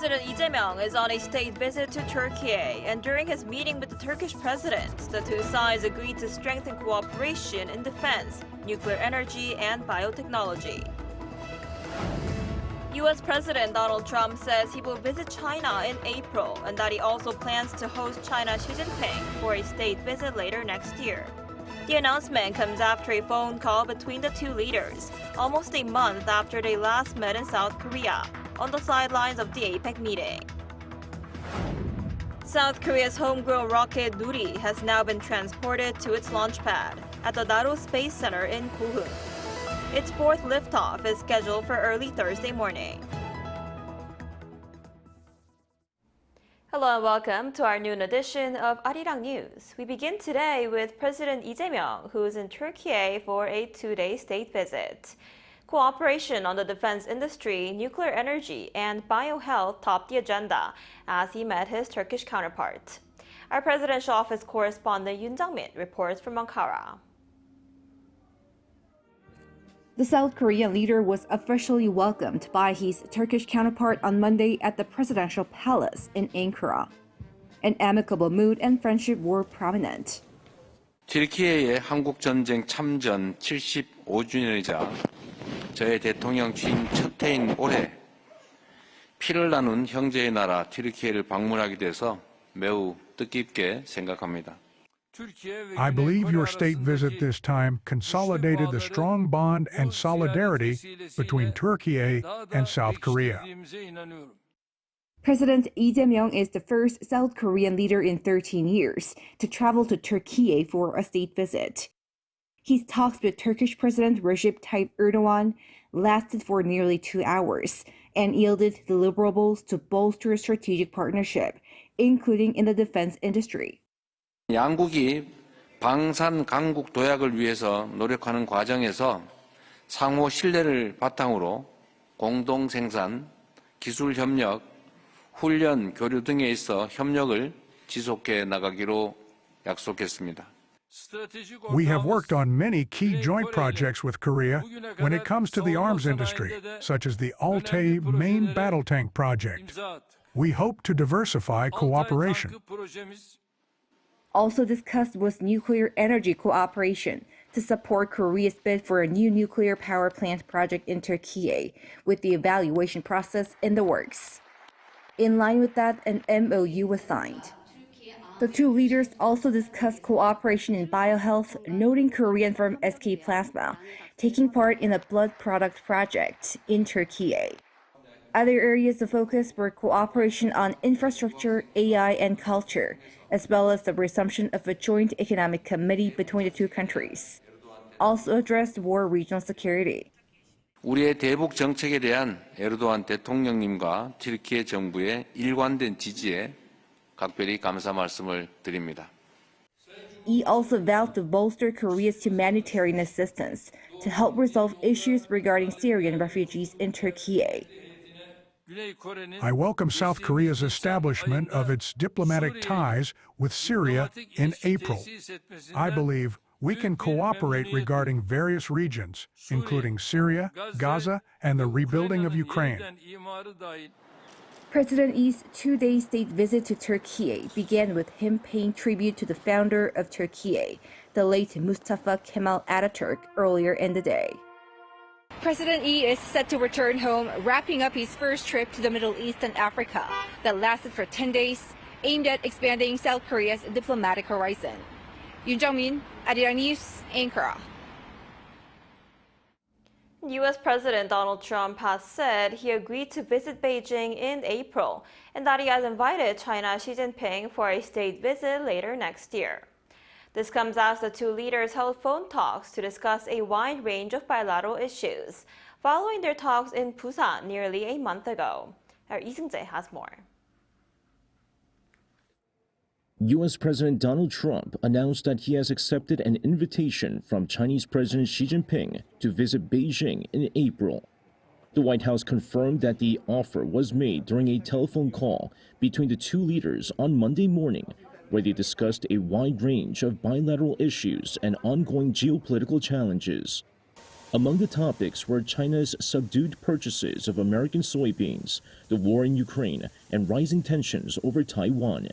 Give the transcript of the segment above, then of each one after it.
President Lee Jae-myung is on a state visit to Türkiye, and during his meeting with the Turkish president, the two sides agreed to strengthen cooperation in defense, nuclear energy, and biotechnology. U.S. President Donald Trump says he will visit China in April and that he also plans to host China's Xi Jinping for a state visit later next year. The announcement comes after a phone call between the two leaders, almost a month after they last met in South Korea, on the sidelines of the APEC meeting. South Korea's homegrown rocket Nuri has now been transported to its launchpad at the Naro Space Center in Kohoon. Its fourth liftoff is scheduled for early Thursday morning. Hello and welcome to our noon edition of Arirang News. We begin today with President Lee Jae-myung, who is in Türkiye for a two-day state visit. Cooperation on the defense industry, nuclear energy, and biohealth topped the agenda as he met his Turkish counterpart. Our presidential office correspondent Yoon Jang-min reports from Ankara. The South Korean leader was officially welcomed by his Turkish counterpart on Monday at the presidential palace in Ankara. An amicable mood and friendship were prominent. 튀르키예의 한국 전쟁 참전 75주년이자 저의 대통령 취임 첫 해인 올해 피를 나눈 형제의 나라 튀르키예를 방문하게 돼서 매우 뜻깊게 생각합니다. I believe your state visit this time consolidated the strong bond and solidarity between Türkiye and South Korea. President Lee Jae-myung is the first South Korean leader in 13 years to travel to Türkiye for a state visit. His talks with Turkish President Recep Tayyip Erdogan lasted for nearly 2 hours and yielded deliverables to bolster strategic partnership, including in the defense industry. 양국이 방산 강국 도약을 위해서 노력하는 과정에서 상호 신뢰를 바탕으로 공동 생산, 기술 협력, 훈련, 교류 등에 있어 협력을 지속해 나가기로 약속했습니다. We have worked on many key joint projects with Korea when it comes to the arms industry, such as the Altay main battle tank project. We hope to diversify cooperation. Also discussed was nuclear energy cooperation to support Korea's bid for a new nuclear power plant project in Türkiye, with the evaluation process in the works. In line with that, an MOU was signed. The two leaders also discussed cooperation in biohealth, noting Korean firm SK Plasma taking part in a blood product project in Türkiye. Other areas of focus were cooperation on infrastructure, AI, and culture, as well as the resumption of a joint economic committee between the two countries. Also addressed war regional security. 우리의 대북 정책에 대한 에르도안 대통령님과 튀르키예 정부의 일관된 지지에 각별히 감사 말씀을 드립니다. He also vowed to bolster Korea's humanitarian assistance to help resolve issues regarding Syrian refugees in Türkiye. I welcome South Korea's establishment of its diplomatic ties with Syria in April. I believe we can cooperate regarding various regions, including Syria, Gaza, and the rebuilding of Ukraine. President Lee's two-day state visit to Türkiye began with him paying tribute to the founder of Türkiye, the late Mustafa Kemal Atatürk, earlier in the day. President Lee is set to return home, wrapping up his first trip to the Middle East and Africa that lasted for 10 days, aimed at expanding South Korea's diplomatic horizon. Yoon Jang-min, Arirang News, Ankara. U.S. President Donald Trump has said he agreed to visit Beijing in April and that he has invited China's Xi Jinping for a state visit later next year. This comes as the two leaders held phone talks to discuss a wide range of bilateral issues, following their talks in Busan nearly a month ago. Our Lee Soon-jae has more. U.S. President Donald Trump announced that he has accepted an invitation from Chinese President Xi Jinping to visit Beijing in April. The White House confirmed that the offer was made during a telephone call between the two leaders on Monday morning, where they discussed a wide range of bilateral issues and ongoing geopolitical challenges. Among the topics were China's subdued purchases of American soybeans, the war in Ukraine, and rising tensions over Taiwan.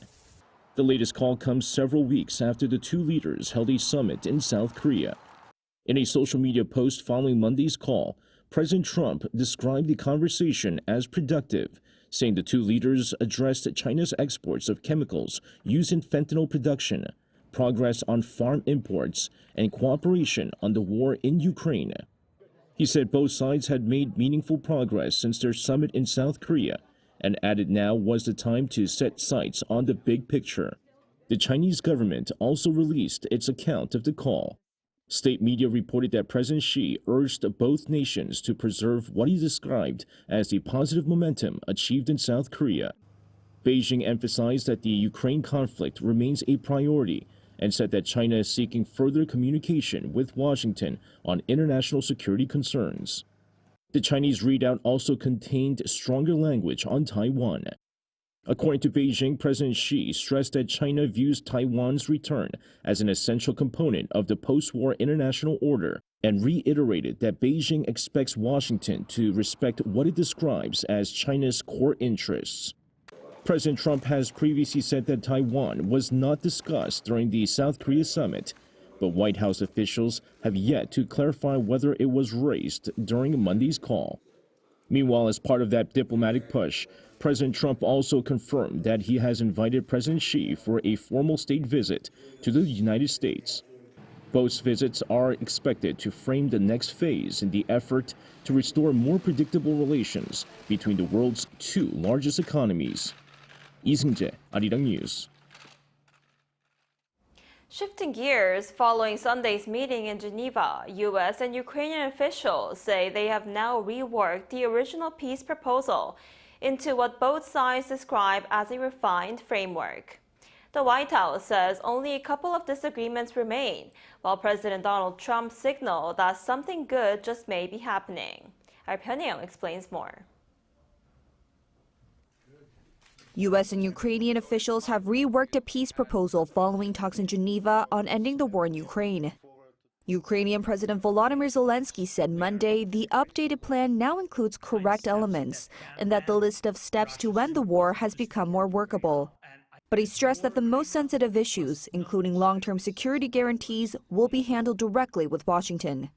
The latest call comes several weeks after the two leaders held a summit in South Korea. In a social media post following Monday's call, President Trump described the conversation as productive, saying the two leaders addressed China's exports of chemicals used in fentanyl production, progress on farm imports, and cooperation on the war in Ukraine. He said both sides had made meaningful progress since their summit in South Korea, and added now was the time to set sights on the big picture. The Chinese government also released its account of the call. State media reported that President Xi urged both nations to preserve what he described as the positive momentum achieved in South Korea. Beijing emphasized that the Ukraine conflict remains a priority and said that China is seeking further communication with Washington on international security concerns. The Chinese readout also contained stronger language on Taiwan. According to Beijing, President Xi stressed that China views Taiwan's return as an essential component of the post-war international order and reiterated that Beijing expects Washington to respect what it describes as China's core interests. President Trump has previously said that Taiwan was not discussed during the South Korea summit, but White House officials have yet to clarify whether it was raised during Monday's call. Meanwhile, as part of that diplomatic push, President Trump also confirmed that he has invited President Xi for a formal state visit to the United States. Both visits are expected to frame the next phase in the effort to restore more predictable relations between the world's two largest economies. Lee Soon-jae, Arirang News. Shifting gears, following Sunday's meeting in Geneva, U.S. and Ukrainian officials say they have now reworked the original peace proposal into what both sides describe as a refined framework. The White House says only a couple of disagreements remain, while President Donald Trump signaled that something good just may be happening. Our Pyongyang explains more. U.S. and Ukrainian officials have reworked a peace proposal following talks in Geneva on ending the war in Ukraine. Ukrainian President Volodymyr Zelensky said Monday the updated plan now includes correct elements and that the list of steps to end the war has become more workable. But he stressed that the most sensitive issues, including long-term security guarantees, will be handled directly with Washington.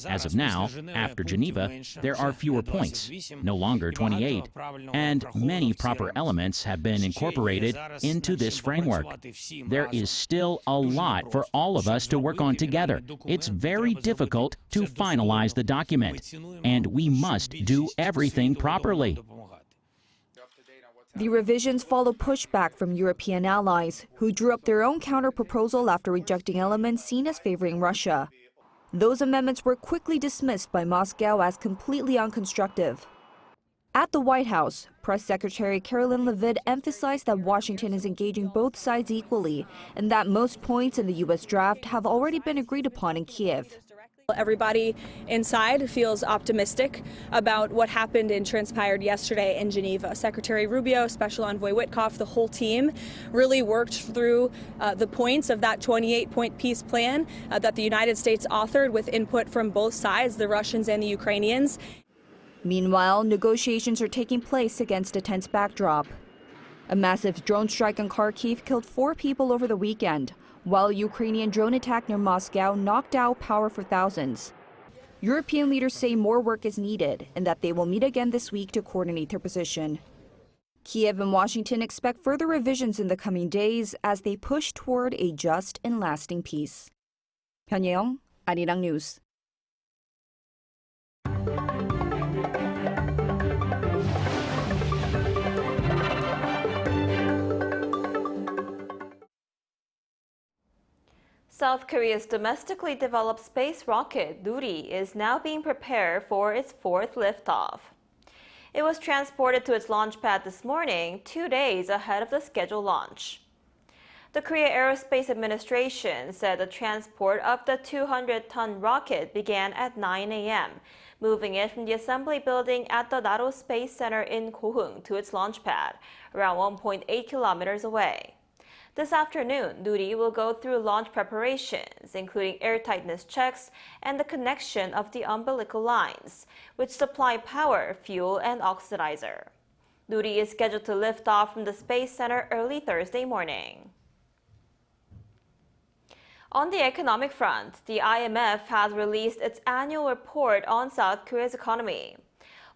As of now, after Geneva, there are fewer points, no longer 28, and many proper elements have been incorporated into this framework. There is still a lot for all of us to work on together. It's very difficult to finalize the document, and we must do everything properly. The revisions follow pushback from European allies, who drew up their own counter-proposal after rejecting elements seen as favoring Russia. Those amendments were quickly dismissed by Moscow as completely unconstructive. At the White House, Press Secretary Carolyn Leavitt emphasized that Washington is engaging both sides equally and that most points in the U.S. draft have already been agreed upon in Kiev. Everybody inside feels optimistic about what happened and transpired yesterday in Geneva. Secretary Rubio, Special Envoy Witkoff, the whole team really worked through the points of that 28-point peace plan that the United States authored with input from both sides, the Russians and the Ukrainians. Meanwhile, negotiations are taking place against a tense backdrop. A massive drone strike in Kharkiv killed 4 people over the weekend, while a Ukrainian drone attack near Moscow knocked out power for thousands. European leaders say more work is needed and that they will meet again this week to coordinate their position. Kiev and Washington expect further revisions in the coming days as they push toward a just and lasting peace. Pyongyang, Arirang News. South Korea's domestically developed space rocket, Nuri, is now being prepared for its 4th liftoff. It was transported to its launch pad this morning, 2 days ahead of the scheduled launch. The Korea Aerospace Administration said the transport of the 200-ton rocket began at 9 a.m., moving it from the assembly building at the Naro Space Center in Gohung to its launch pad, around 1.8 kilometers away. This afternoon, Nuri will go through launch preparations, including airtightness checks and the connection of the umbilical lines, which supply power, fuel, and oxidizer. Nuri is scheduled to lift off from the Space Center early Thursday morning. On the economic front, the IMF has released its annual report on South Korea's economy.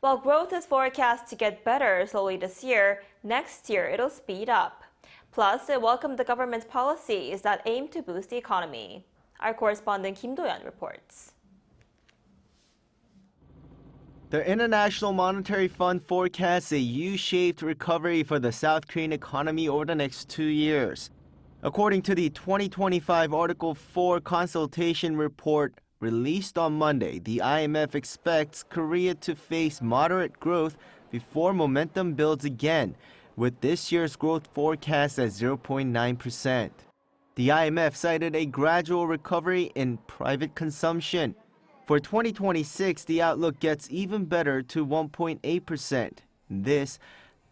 While growth is forecast to get better slowly this year, next year it'll speed up. Plus, it welcomed the government's policies that aim to boost the economy. Our correspondent Kim Do-yeon reports. The International Monetary Fund forecasts a U-shaped recovery for the South Korean economy over the next 2 years. According to the 2025 Article 4 consultation report released on Monday, the IMF expects Korea to face moderate growth before momentum builds again, with this year's growth forecast at 0.9%. The IMF cited a gradual recovery in private consumption. For 2026, the outlook gets even better to 1.8%. This,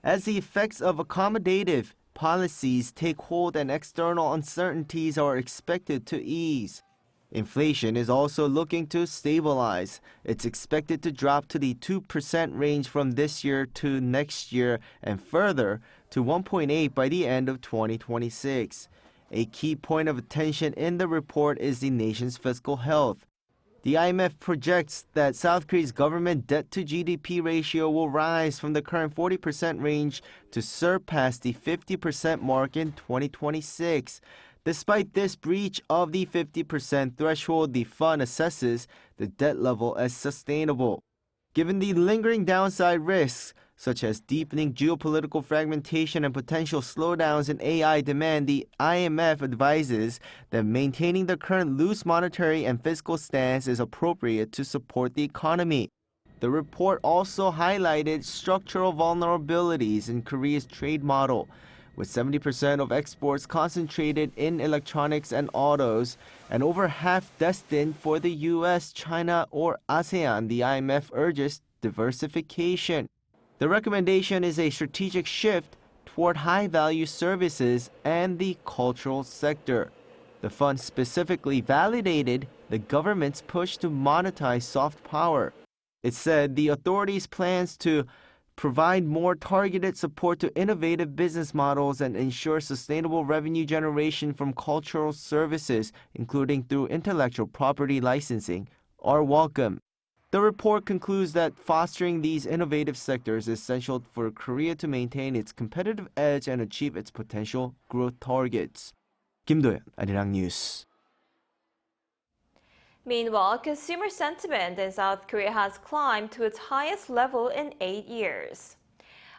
as the effects of accommodative policies take hold and external uncertainties are expected to ease. Inflation is also looking to stabilize. It's expected to drop to the 2% range from this year to next year and further to 1.8% by the end of 2026. A key point of attention in the report is the nation's fiscal health. The IMF projects that South Korea's government debt-to-GDP ratio will rise from the current 40% range to surpass the 50% mark in 2026. Despite this breach of the 50% threshold, the fund assesses the debt level as sustainable. Given the lingering downside risks, such as deepening geopolitical fragmentation and potential slowdowns in AI demand, the IMF advises that maintaining the current loose monetary and fiscal stance is appropriate to support the economy. The report also highlighted structural vulnerabilities in Korea's trade model. With 70% of exports concentrated in electronics and autos, and over half destined for the US, China, or ASEAN, the IMF urges diversification. The recommendation is a strategic shift toward high-value services and the cultural sector. The fund specifically validated the government's push to monetize soft power. It said the authorities' plans to provide more targeted support to innovative business models and ensure sustainable revenue generation from cultural services, including through intellectual property licensing, are welcome. The report concludes that fostering these innovative sectors is essential for Korea to maintain its competitive edge and achieve its potential growth targets. Kim Do-yeon, Arirang News. Meanwhile, consumer sentiment in South Korea has climbed to its highest level in 8 years.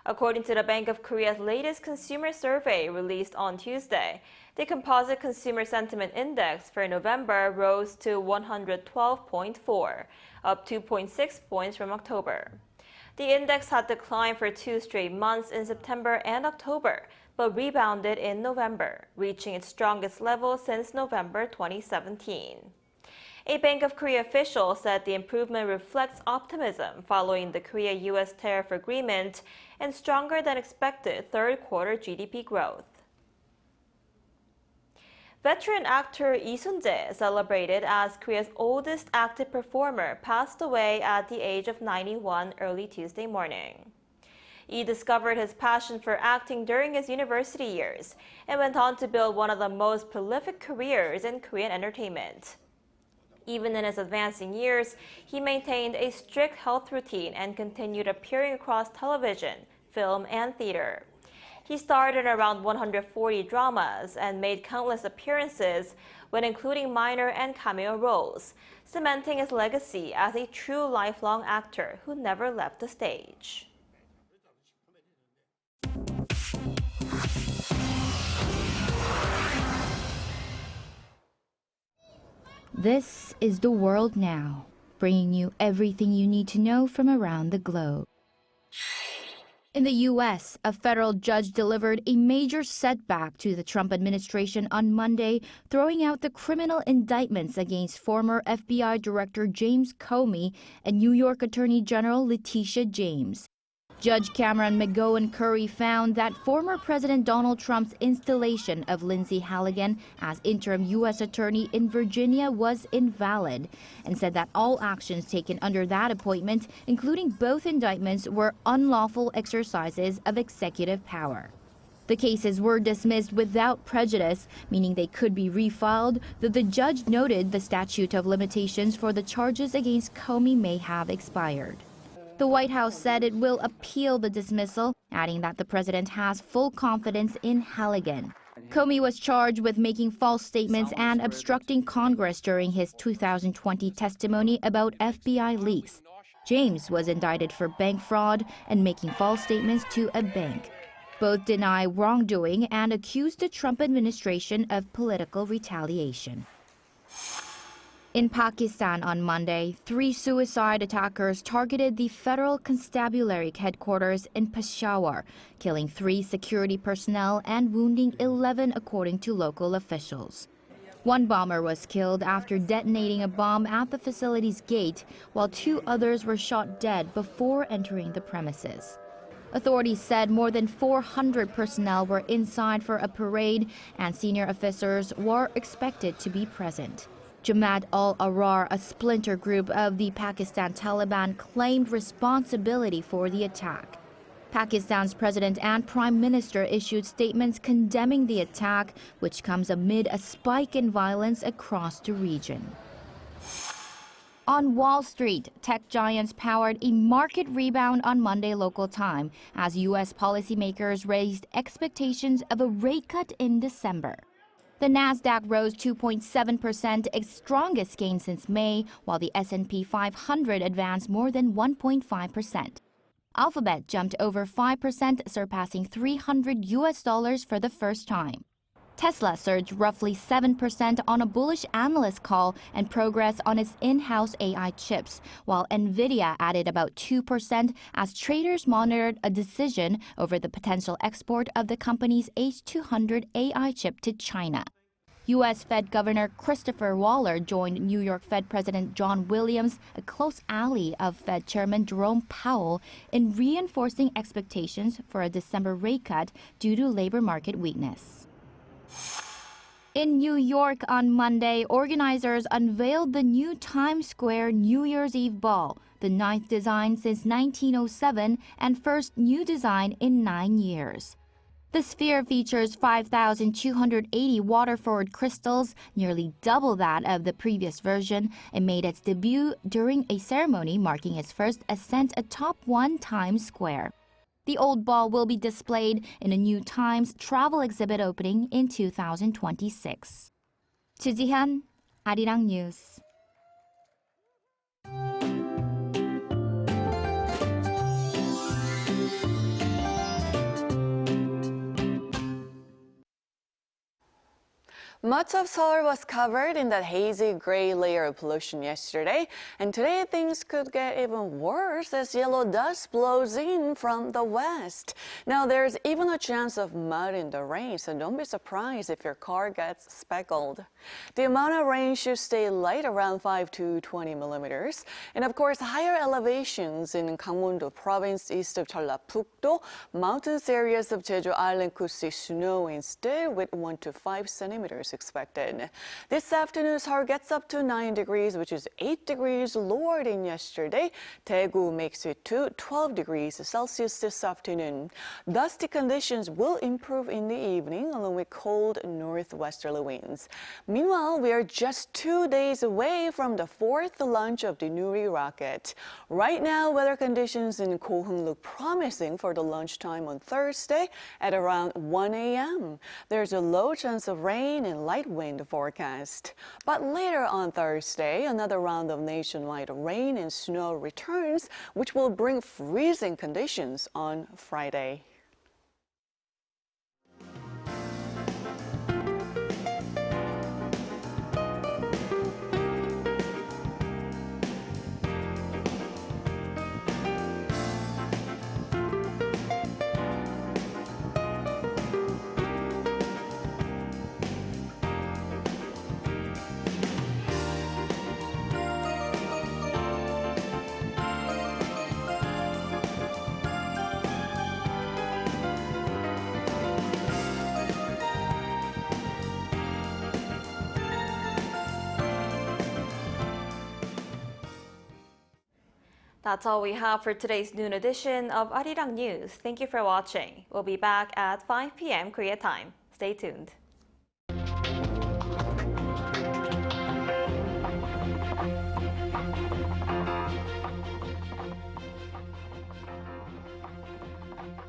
According to the Bank of Korea's latest consumer survey released on Tuesday, the Composite Consumer Sentiment Index for November rose to 112.4, up 2.6 points from October. The index had declined for 2 straight months in September and October, but rebounded in November, reaching its strongest level since November 2017. A Bank of Korea official said the improvement reflects optimism following the Korea-US tariff agreement and stronger than expected third-quarter GDP growth. Veteran actor Lee Soon-jae, celebrated as Korea's oldest active performer, passed away at the age of 91 early Tuesday morning. Lee discovered his passion for acting during his university years and went on to build one of the most prolific careers in Korean entertainment. Even in his advancing years, he maintained a strict health routine and continued appearing across television, film, and theater. He starred in around 140 dramas and made countless appearances when including minor and cameo roles, cementing his legacy as a true lifelong actor who never left the stage. This is The World Now, bringing you everything you need to know from around the globe. In the U.S., a federal judge delivered a major setback to the Trump administration on Monday, throwing out the criminal indictments against former FBI Director James Comey and New York Attorney General Letitia James. Judge Cameron McGowan Curry found that former President Donald Trump's installation of Lindsay Halligan as interim U.S. attorney in Virginia was invalid and said that all actions taken under that appointment, including both indictments, were unlawful exercises of executive power. The cases were dismissed without prejudice, meaning they could be refiled, though the judge noted the statute of limitations for the charges against Comey may have expired. The White House said it will appeal the dismissal, adding that the president has full confidence in Halligan. Comey was charged with making false statements and obstructing Congress during his 2020 testimony about FBI leaks. James was indicted for bank fraud and making false statements to a bank. Both deny wrongdoing and accuse the Trump administration of political retaliation. In Pakistan on Monday, 3 suicide attackers targeted the Federal Constabulary headquarters in Peshawar, killing 3 security personnel and wounding 11 according to local officials. One bomber was killed after detonating a bomb at the facility's gate, while 2 others were shot dead before entering the premises. Authorities said more than 400 personnel were inside for a parade, and senior officers were expected to be present. Jamaat al-Ahrar, a splinter group of the Pakistan Taliban, claimed responsibility for the attack. Pakistan's president and prime minister issued statements condemning the attack, which comes amid a spike in violence across the region. On Wall Street, tech giants powered a market rebound on Monday local time as U.S. policymakers raised expectations of a rate cut in December. The Nasdaq rose 2.7%, its strongest gain since May, while the S&P 500 advanced more than 1.5%. Alphabet jumped over 5%, surpassing $300 for the first time. Tesla surged roughly 7% on a bullish analyst call and progress on its in-house AI chips, while Nvidia added about 2% as traders monitored a decision over the potential export of the company's H200 AI chip to China. U.S. Fed Governor Christopher Waller joined New York Fed President John Williams, a close ally of Fed Chairman Jerome Powell, in reinforcing expectations for a December rate cut due to labor market weakness. In New York on Monday, organizers unveiled the new Times Square New Year's Eve ball, the 9th design since 1907 and first new design in 9 years. The sphere features 5,280 Waterford crystals, nearly double that of the previous version, and made its debut during a ceremony marking its first ascent atop One Times Square. The old ball will be displayed in a new Times travel exhibit opening in 2026. 주지현, 아리랑 뉴스. Much of Seoul was covered in that hazy gray layer of pollution yesterday, and today things could get even worse as yellow dust blows in from the west. Now there's even a chance of mud in the rain, so don't be surprised if your car gets speckled. The amount of rain should stay light, around 5 to 20 millimeters. And of course, higher elevations in Gangwon-do province east of Jeollabuk-do, mountainous areas of Jeju Island could see snow instead, with 1 to 5 centimeters expected. This afternoon, Seoul gets up to 9 degrees, which is 8 degrees lower than yesterday. Daegu makes it to 12 degrees Celsius this afternoon. Dusty conditions will improve in the evening, along with cold northwesterly winds. Meanwhile, we are just 2 days away from the 4th launch of the Nuri rocket. Right now, weather conditions in Goheung look promising for the launch time on Thursday at around 1 a.m. There's a low chance of rain and light wind forecast. But later on Thursday, another round of nationwide rain and snow returns, which will bring freezing conditions on Friday. That's all we have for today's noon edition of Arirang News. Thank you for watching. We'll be back at 5 p.m. Korea time. Stay tuned.